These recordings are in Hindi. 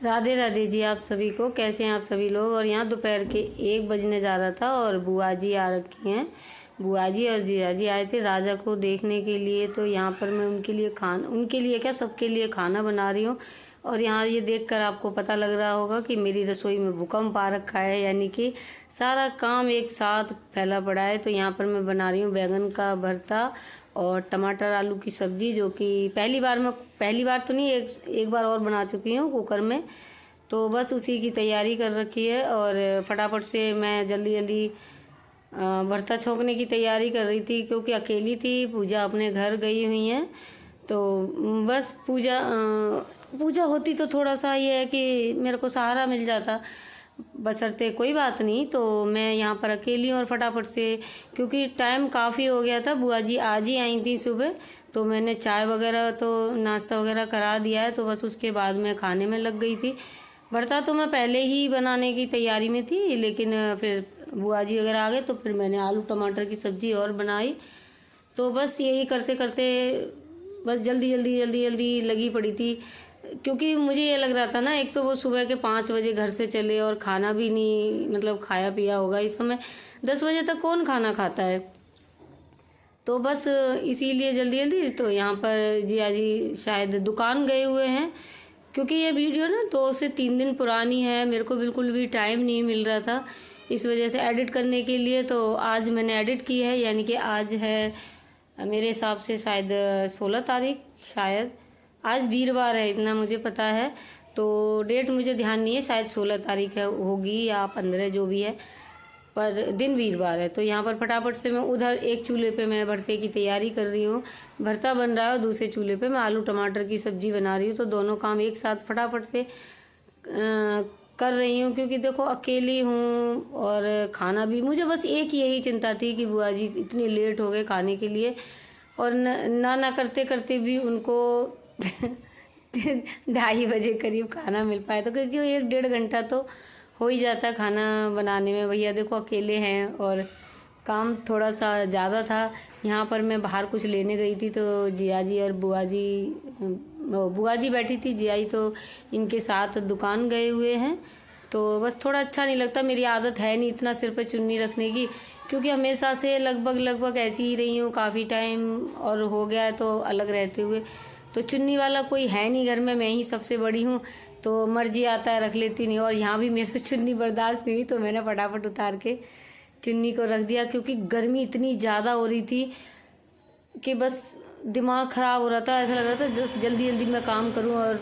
राधे राधे जी आप सभी को। कैसे हैं आप सभी लोग। और यहाँ दोपहर के 1 बजने जा रहा था और बुआ जी आ रखी हैं। बुआ जी और जीजा जी आए थे राजा को देखने के लिए। तो यहाँ पर मैं उनके लिए क्या सबके लिए खाना बना रही हूँ। और यहाँ ये देखकर आपको पता लग रहा होगा कि मेरी रसोई में भूकंप आ रखा है, यानी कि सारा काम एक साथ फैला पड़ा है। तो यहाँ पर मैं बना रही हूँ बैंगन का भरता और टमाटर आलू की सब्ज़ी, जो कि पहली बार तो नहीं, एक बार और बना चुकी हूँ कुकर में। तो बस उसी की तैयारी कर रखी है और फटाफट से मैं जल्दी जल्दी भरता छोंकने की तैयारी कर रही थी, क्योंकि अकेली थी। पूजा अपने घर गई हुई हैं। तो बस पूजा होती तो थोड़ा सा ये है कि मेरे को सहारा मिल जाता, बशर्ते कोई बात नहीं। तो मैं यहाँ पर अकेली हूँ और फटाफट से, क्योंकि टाइम काफ़ी हो गया था, बुआ जी आज ही आई थी सुबह। तो मैंने चाय वगैरह तो नाश्ता वगैरह करा दिया है। तो बस उसके बाद मैं खाने में लग गई थी। भरता तो मैं पहले ही बनाने की तैयारी में थी, लेकिन फिर बुआ जी वगैरह आ गए तो फिर मैंने आलू टमाटर की सब्ज़ी और बनाई। तो बस यही करते करते बस जल्दी जल्दी जल्दी जल्दी लगी पड़ी थी, क्योंकि मुझे ये लग रहा था ना, एक तो वो सुबह के 5 बजे घर से चले और खाना भी नहीं मतलब खाया पिया होगा। इस समय 10 बजे तक कौन खाना खाता है। तो बस इसीलिए जल्दी जल्दी। तो यहाँ पर जिया जी शायद दुकान गए हुए हैं, क्योंकि ये वीडियो ना 2 से 3 दिन पुरानी है। मेरे को बिल्कुल भी टाइम नहीं मिल रहा था इस वजह से एडिट करने के लिए। तो आज मैंने एडिट की है, यानी कि आज है मेरे हिसाब से शायद 16 तारीख, शायद आज वीरवार है, इतना मुझे पता है। तो डेट मुझे ध्यान नहीं है, शायद 16 तारीख है होगी या 15, जो भी है, पर दिन वीरवार है। तो यहाँ पर फटाफट से मैं उधर एक चूल्हे पे मैं भरते की तैयारी कर रही हूँ, भरता बन रहा है, और दूसरे चूल्हे पे मैं आलू टमाटर की सब्ज़ी बना रही हूँ। तो दोनों काम एक साथ फटाफट से कर रही हूँ, क्योंकि देखो अकेली हूँ और खाना भी, मुझे बस एक यही चिंता थी कि बुआ जी इतनी लेट हो गए खाने के लिए, और ना करते करते भी उनको 2:30 बजे करीब खाना मिल पाया। तो क्योंकि 1-1.5 घंटा तो हो ही जाता खाना बनाने में। भैया देखो अकेले हैं और काम थोड़ा सा ज़्यादा था। यहाँ पर मैं बाहर कुछ लेने गई थी, तो जिया जी और बुआ जी बैठी थी, जिया जी तो इनके साथ दुकान गए हुए हैं। तो बस थोड़ा अच्छा नहीं लगता, मेरी आदत है नहीं इतना सिर पे चुन्नी रखने की, क्योंकि हमेशा से लगभग ऐसी ही रही हूँ काफ़ी टाइम, और हो गया है तो अलग रहते हुए। तो चुन्नी वाला कोई है नहीं घर में, मैं ही सबसे बड़ी हूँ, तो मर्जी आता है रख लेती नहीं। और यहाँ भी मेरे से चुन्नी बर्दाश्त नहीं हुई, तो मैंने फटाफट उतार के चुन्नी को रख दिया, क्योंकि गर्मी इतनी ज़्यादा हो रही थी कि बस दिमाग ख़राब हो रहा था। ऐसा लग रहा था जस्ट जल्दी जल्दी मैं काम करूं और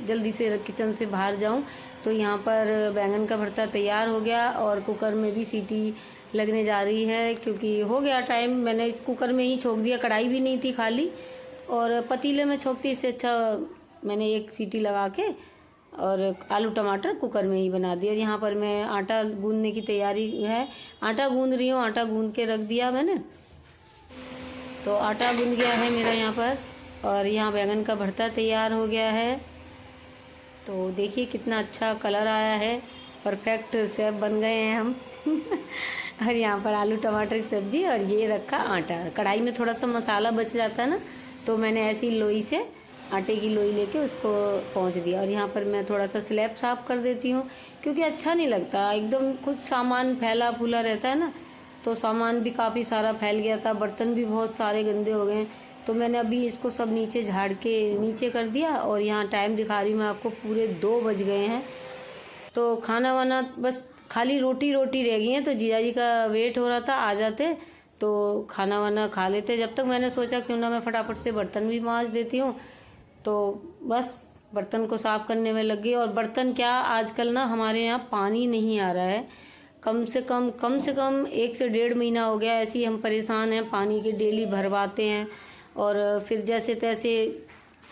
जल्दी से किचन से बाहर जाऊं। तो यहाँ पर बैंगन का भरता तैयार हो गया और कुकर में भी सीटी लगने जा रही है, क्योंकि हो गया टाइम। मैंने इस कुकर में ही छोंक दिया, कढ़ाई भी नहीं थी खाली, और पतीले में छोंकती, इससे अच्छा मैंने एक सीटी लगा के और आलू टमाटर कुकर में ही बना दिया। और यहाँ पर मैं आटा गूंदने की तैयारी है, आटा गूंद रही हूँ। आटा गूंद के रख दिया मैंने, तो आटा गूंद गया है मेरा यहाँ पर। और यहाँ बैंगन का भरता तैयार हो गया है। तो देखिए कितना अच्छा कलर आया है, परफेक्ट शेफ बन गए हैं हम। और यहाँ पर आलू टमाटर की सब्ज़ी, और ये रखा आटा। कढ़ाई में थोड़ा सा मसाला बच जाता है ना, तो मैंने ऐसी लोई से आटे की लोई लेके उसको पहुँच दिया। और यहाँ पर मैं थोड़ा सा स्लैब साफ़ कर देती हूँ, क्योंकि अच्छा नहीं लगता एकदम कुछ सामान फैला फूला रहता है ना। तो सामान भी काफ़ी सारा फैल गया था, बर्तन भी बहुत सारे गंदे हो गए। तो मैंने अभी इसको सब नीचे झाड़ के नीचे कर दिया। और यहाँ टाइम दिखा रही हूँ मैं आपको, पूरे 2 बज गए हैं। तो खाना वाना बस खाली रोटी रह गई है। तो जीजा जी का वेट हो रहा था, आ जाते तो खाना वाना खा लेते। जब तक मैंने सोचा क्यों ना मैं फटाफट से बर्तन भी मांज देती हूँ। तो बस बर्तन को साफ़ करने में लग गई। और बर्तन क्या, आजकल ना हमारे यहाँ पानी नहीं आ रहा है, कम से कम 1 से 1.5 महीना हो गया ऐसे ही हम परेशान हैं। पानी के डेली भरवाते हैं और फिर जैसे तैसे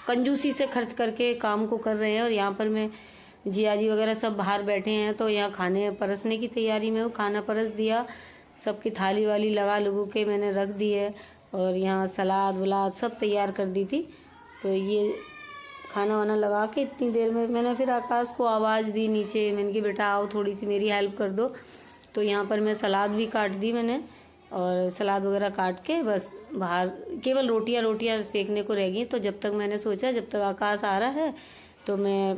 कंजूसी से खर्च करके काम को कर रहे हैं। और यहाँ पर मैं जिया जी वगैरह सब बाहर बैठे हैं, तो यहाँ खाने परसने की तैयारी में हूँ। खाना परस दिया, सबकी थाली वाली लगा लगू के मैंने रख दी है। और यहाँ सलाद वलाद सब तैयार कर दी थी। तो ये खाना वाना लगा के इतनी देर में मैंने फिर आकाश को आवाज़ दी नीचे, मैंने कि बेटा आओ थोड़ी सी मेरी हेल्प कर दो। तो यहाँ पर मैं सलाद भी काट दी मैंने, और सलाद वगैरह काट के बस बाहर केवल रोटियां सेकने को रह गई। तो जब तक मैंने सोचा जब तक आकाश आ रहा है तो मैं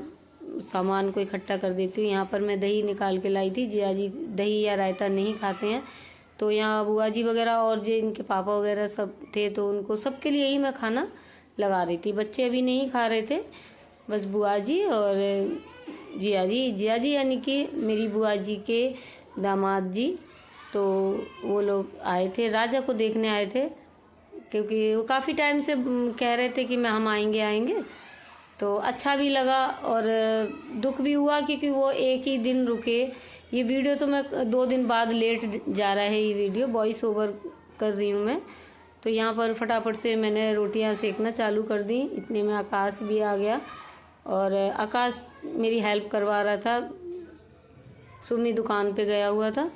सामान को इकट्ठा कर देती हूँ। यहाँ पर मैं दही निकाल के लाई थी, जिया जी दही या रायता नहीं खाते हैं, तो यहाँ बुआ जी वगैरह और जो इनके पापा वगैरह सब थे, तो उनको सबके लिए ही मैं खाना लगा रही थी। बच्चे अभी नहीं खा रहे थे, बस बुआ जी और जिया जी यानी कि मेरी बुआ जी के दामाद जी, तो वो लोग आए थे, राजा को देखने आए थे, क्योंकि वो काफ़ी टाइम से कह रहे थे कि हम आएंगे। तो अच्छा भी लगा और दुख भी हुआ, क्योंकि वो एक ही दिन रुके। ये वीडियो तो मैं 2 दिन बाद लेट जा रहा है, ये वीडियो वॉइस ओवर कर रही हूँ मैं। तो यहाँ पर फटाफट से मैंने रोटियाँ सेकना चालू कर दी। इतने में आकाश भी आ गया, और आकाश मेरी हेल्प करवा रहा था, सुमी दुकान पे गया हुआ था।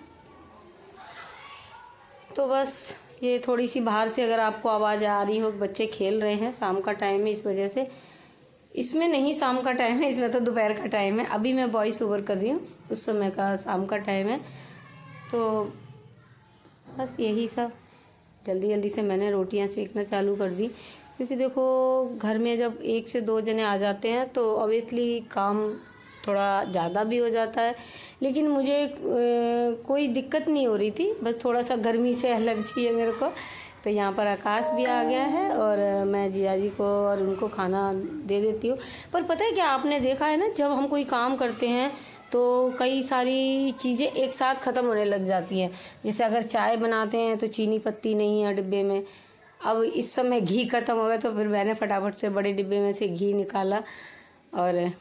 तो बस ये थोड़ी सी बाहर से अगर आपको आवाज़ आ रही हो, बच्चे खेल रहे हैं, शाम का टाइम है इस वजह से। इसमें नहीं शाम का टाइम है, इसमें तो दोपहर का टाइम है। अभी मैं वॉइस ओवर कर रही हूँ, उस समय का शाम का टाइम है। तो बस यही सब, जल्दी जल्दी से मैंने रोटियां सेकना चालू कर दी, क्योंकि देखो घर में जब 1 से 2 जने आ जाते हैं तो ऑब्वियसली काम थोड़ा ज़्यादा भी हो जाता है। लेकिन मुझे कोई दिक्कत नहीं हो रही थी, बस थोड़ा सा गर्मी से एलर्जी है मेरे को। तो यहाँ पर आकाश भी आ गया है, और मैं जिया जी को और उनको खाना दे देती हूँ। पर पता है क्या, आपने देखा है ना, जब हम कोई काम करते हैं तो कई सारी चीज़ें एक साथ ख़त्म होने लग जाती हैं। जैसे अगर चाय बनाते हैं तो चीनी पत्ती नहीं है डिब्बे में, अब इस समय घी ख़त्म हो गया, तो फिर मैंने फटाफट से बड़े डिब्बे में से घी निकाला। और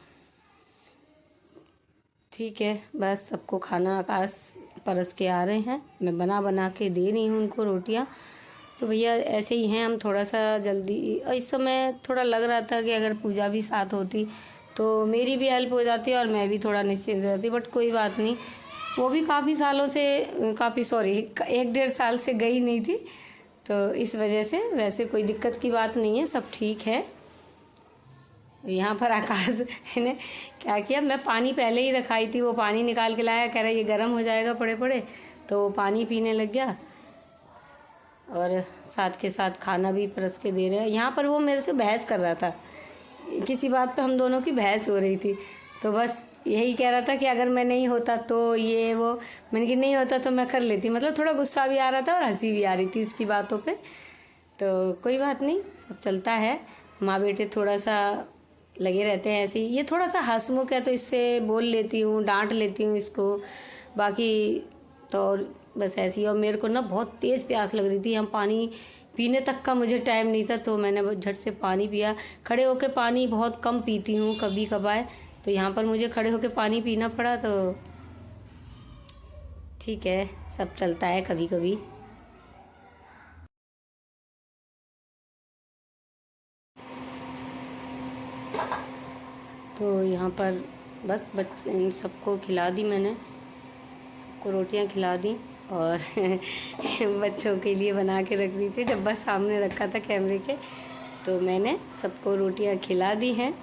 ठीक है, बस सबको खाना आकाश परस के आ रहे हैं, मैं बना के दे रही हूँ उनको रोटियाँ। तो भैया ऐसे ही हैं हम, थोड़ा सा जल्दी। इस समय थोड़ा लग रहा था कि अगर पूजा भी साथ होती तो मेरी भी हेल्प हो जाती और मैं भी थोड़ा निश्चिंत रहती, बट कोई बात नहीं। वो भी काफ़ी सालों से 1-1.5 साल से गई नहीं थी, तो इस वजह से वैसे कोई दिक्कत की बात नहीं है, सब ठीक है। यहाँ पर आकाश ने क्या किया, मैं पानी पहले ही रखाई थी, वो पानी निकाल के लाया, कह रहा ये गर्म हो जाएगा पड़े पड़े, तो वो पानी पीने लग गया, और साथ के साथ खाना भी परस के दे रहे हैं। यहाँ पर वो मेरे से बहस कर रहा था, किसी बात पे हम दोनों की बहस हो रही थी, तो बस यही कह रहा था कि अगर मैं नहीं होता तो ये वो। मैंने कि नहीं होता तो मैं कर लेती, मतलब थोड़ा गुस्सा भी आ रहा था और हंसी भी आ रही थी उसकी बातों पे। तो कोई बात नहीं, सब चलता है, माँ बेटे थोड़ा सा लगे रहते हैं ऐसे ही। ये थोड़ा सा हंसमुख है तो इससे बोल लेती हूँ, डांट लेती हूँ इसको, बाकी तो बस ऐसे ही। और मेरे को ना बहुत तेज़ प्यास लग रही थी, हम पानी पीने तक का मुझे टाइम नहीं था, तो मैंने झट से पानी पिया। खड़े होके पानी बहुत कम पीती हूँ कभी कभार, तो यहाँ पर मुझे खड़े होके पानी पीना पड़ा, तो ठीक है, सब चलता है कभी कभी। तो यहाँ पर बस इन सबको खिला दी मैंने, सबको रोटियाँ खिला दी, और बच्चों के लिए बना के रख रही थी, डब्बा सामने रखा था कैमरे के, तो मैंने सबको रोटियाँ खिला दी हैं।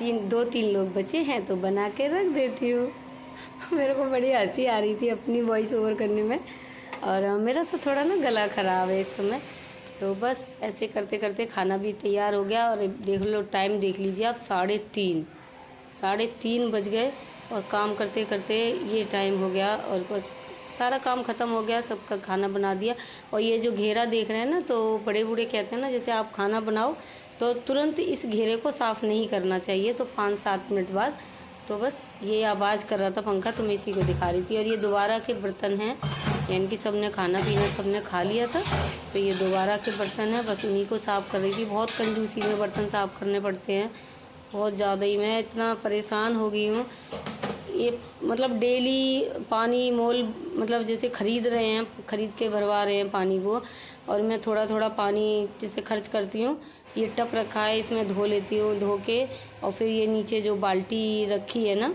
2-3 लोग बचे हैं तो बना के रख देती हूँ। मेरे को बड़ी हंसी आ रही थी अपनी वॉइस ओवर करने में, और मेरा सा थोड़ा ना गला ख़राब है इस समय। तो बस ऐसे करते करते खाना भी तैयार हो गया, और देख लो टाइम देख लीजिए आप, 3:30 बज गए, और काम करते करते ये टाइम हो गया, और बस सारा काम ख़त्म हो गया, सबका खाना बना दिया। और ये जो घेरा देख रहे हैं ना, तो बड़े बूढ़े कहते हैं ना, जैसे आप खाना बनाओ तो तुरंत इस घेरे को साफ़ नहीं करना चाहिए, तो 5-7 मिनट बाद। तो बस ये आवाज़ कर रहा था पंखा, तो मैं इसी को दिखा रही थी। और ये दोबारा के बर्तन हैं, यानी कि सबने खाना पीना सबने खा लिया था, तो ये दोबारा के बर्तन हैं, बस उन्हीं को साफ़ कर रही थी। बहुत कंजूसी में बर्तन साफ़ करने पड़ते हैं, बहुत ज़्यादा ही। मैं इतना परेशान हो गई हूँ, ये मतलब डेली पानी मोल, मतलब जैसे ख़रीद के भरवा रहे हैं पानी को, और मैं थोड़ा थोड़ा पानी जैसे खर्च करती हूँ। ये टप रखा है, इसमें धो लेती हूँ, धो के, और फिर ये नीचे जो बाल्टी रखी है ना,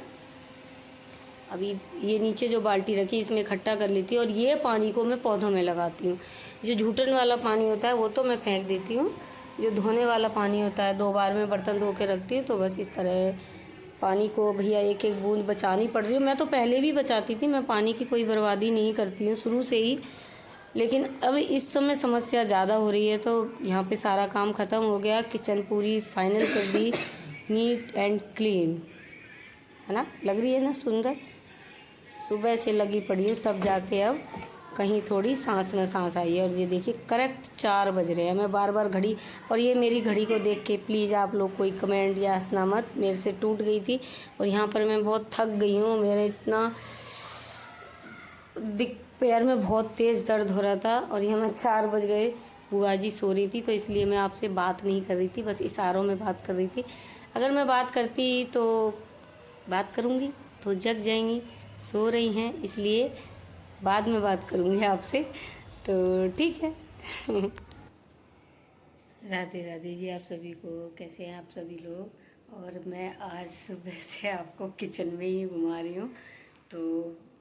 अभी ये नीचे जो बाल्टी रखी इसमें इकट्ठा कर लेती हूँ, और ये पानी को मैं पौधों में लगाती हूँ। जो झूठन वाला पानी होता है वो तो मैं फेंक देती हूँ, जो धोने वाला पानी होता है 2 बार में बर्तन धो के रखती हूँ। तो बस इस तरह पानी को भैया एक एक बूंद बचानी पड़ रही है। मैं तो पहले भी बचाती थी, मैं पानी की कोई बर्बादी नहीं करती हूँ शुरू से ही, लेकिन अब इस समय समस्या ज़्यादा हो रही है। तो यहाँ पे सारा काम ख़त्म हो गया, किचन पूरी फाइनल कर दी, नीट एंड क्लीन, है ना, लग रही है ना सुंदर। सुबह से लगी पड़ी हूँ तब जाके अब कहीं थोड़ी सांस में सांस आई है। और ये देखिए करेक्ट 4 बज रहे हैं। मैं बार बार घड़ी, और ये मेरी घड़ी को देख के प्लीज़ आप लोग कोई कमेंट या हंसना मत, मेरे से टूट गई थी और यहाँ पर मैं बहुत थक गई हूँ। मेरा इतना पैर में बहुत तेज़ दर्द हो रहा था और यहाँ मैं 4 बज गए। बुआ जी सो रही थी तो इसलिए मैं आपसे बात नहीं कर रही थी, बस इशारों में बात कर रही थी। अगर मैं बात करती तो बात करूँगी तो जग जाएंगी, सो रही हैं इसलिए बाद में बात करूँगी आपसे, तो ठीक है। राधे राधे जी आप सभी को, कैसे हैं आप सभी लोग। और मैं आज सुबह से आपको किचन में ही घुमा रही हूँ। तो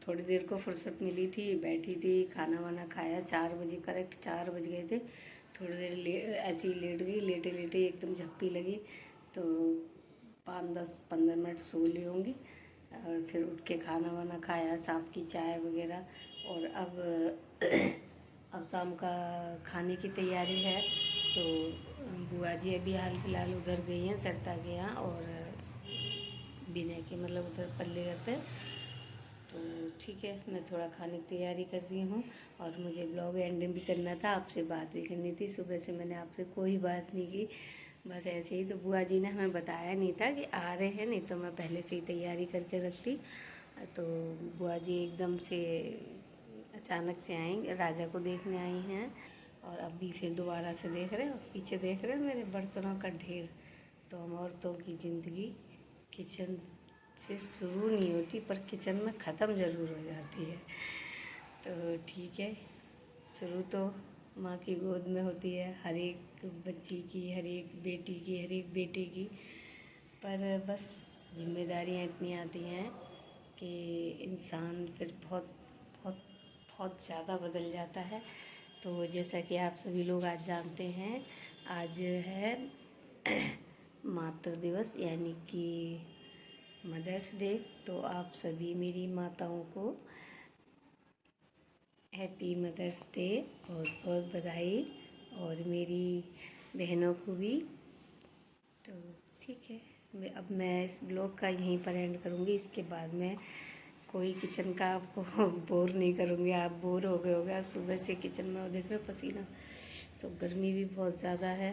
थोड़ी देर को फुर्सत मिली थी, बैठी थी, खाना वाना खाया। 4 बजे करेक्ट 4 बज गए थे। थोड़ी देर ऐसे ही लेट गई, लेटे लेटे एकदम झप्पी लगी तो 5-10-15 मिनट सो ली होंगी। और फिर उठ के खाना वाना खाया, शाम की चाय वगैरह। और अब शाम का खाने की तैयारी है। तो बुआ जी अभी हाल फिलहाल उधर गई हैं सरता के यहाँ, और विनय के मतलब उधर पल्ले घर पे। तो ठीक है, मैं थोड़ा खाने की तैयारी कर रही हूँ और मुझे ब्लॉग एंडिंग भी करना था, आपसे बात भी करनी थी। सुबह से मैंने आपसे कोई बात नहीं की, बस ऐसे ही। तो बुआ जी ने हमें बताया नहीं था कि आ रहे हैं, नहीं तो मैं पहले से ही तैयारी करके रखती। तो बुआ जी एकदम से अचानक से आई, राजा को देखने आई हैं और अभी फिर दोबारा से देख रहे हो, पीछे देख रहे हो मेरे बर्तनों का ढेर। तो हम औरतों की ज़िंदगी किचन से शुरू नहीं होती पर किचन में ख़त्म ज़रूर हो जाती है। तो ठीक है, शुरू तो माँ की गोद में होती है, हर एक बच्ची की, हर एक बेटी की, हर एक बेटे की। पर बस जिम्मेदारियाँ इतनी आती हैं कि इंसान फिर बहुत बहुत बहुत ज़्यादा बदल जाता है। तो जैसा कि आप सभी लोग आज जानते हैं, आज है मातृ दिवस यानी कि मदर्स डे। तो आप सभी मेरी माताओं को हैप्पी मदर्स डे, बहुत बहुत बधाई, और मेरी बहनों को भी। तो ठीक है, अब मैं इस ब्लॉग का यहीं पर एंड करूँगी। इसके बाद में कोई किचन का आपको बोर नहीं करूँगी, आप बोर हो गए होगा सुबह से किचन में। और देख रहे हो पसीना, तो गर्मी भी बहुत ज़्यादा है।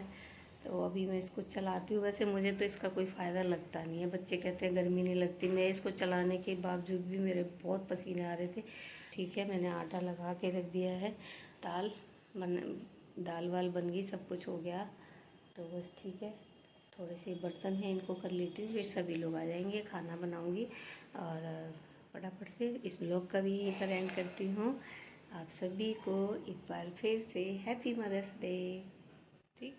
तो अभी मैं इसको चलाती हूँ। वैसे मुझे तो इसका कोई फ़ायदा लगता नहीं है, बच्चे कहते हैं गर्मी नहीं लगती, मैं इसको चलाने के बावजूद भी मेरे बहुत पसीने आ रहे थे। ठीक है, मैंने आटा लगा के रख दिया है, दाल वाल बन गई, सब कुछ हो गया। तो बस ठीक है, थोड़े से बर्तन हैं इनको कर लेती हूँ, फिर सभी लोग आ जाएंगे, खाना बनाऊँगी। और फटाफट से इस ब्लॉग का भी यहीं पर एंड करती हूँ। आप सभी को एक बार फिर से हैप्पी मदर्स डे। ठीक,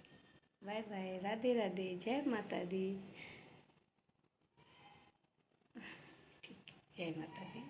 बाय बाय, राधे राधे, जय माता दी। ठीक, जय माता दी।